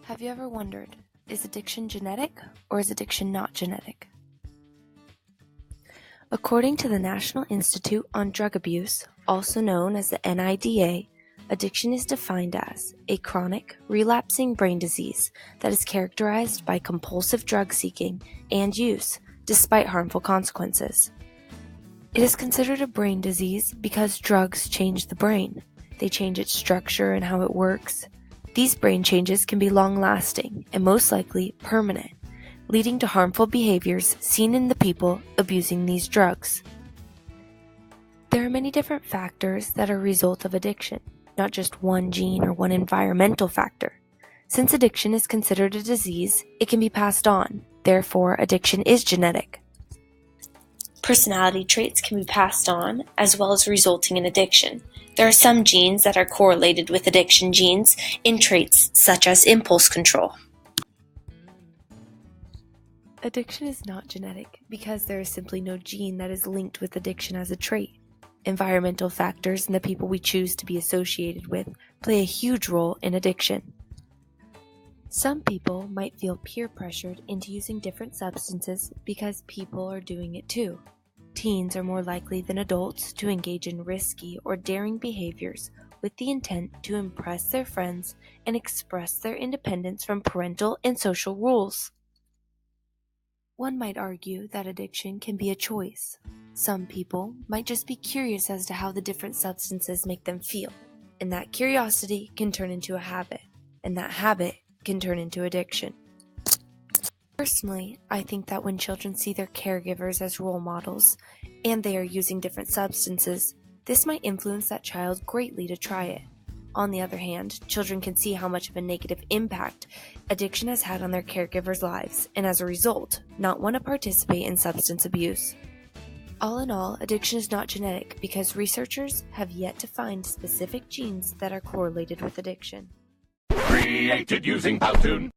Have you ever wondered, is addiction genetic or is addiction not genetic? According to the National Institute on Drug Abuse, also known as the NIDA, addiction is defined as a chronic, relapsing brain disease that is characterized by compulsive drug seeking and use, despite harmful consequences. It is considered a brain disease because drugs change the brain. They change its structure and how it works. These brain changes can be long-lasting and most likely permanent, leading to harmful behaviors seen in the people abusing these drugs. There are many different factors that are a result of addiction, not just one gene or one environmental factor. Since addiction is considered a disease, it can be passed on. Therefore, addiction is genetic. Personality traits can be passed on, as well as resulting in addiction. There are some genes that are correlated with addiction genes in traits such as impulse control. Addiction is not genetic because there is simply no gene that is linked with addiction as a trait. Environmental factors and the people we choose to be associated with play a huge role in addiction. Some people might feel peer pressured into using different substances because people are doing it too. Teens are more likely than adults to engage in risky or daring behaviors with the intent to impress their friends and express their independence from parental and social rules. One might argue that addiction can be a choice. Some people might just be curious as to how the different substances make them feel, and that curiosity can turn into a habit, and that habit can turn into addiction. Personally, I think that when children see their caregivers as role models, and they are using different substances, this might influence that child greatly to try it. On the other hand, children can see how much of a negative impact addiction has had on their caregivers' lives, and as a result, not want to participate in substance abuse. All in all, addiction is not genetic because researchers have yet to find specific genes that are correlated with addiction. Created using Powtoon.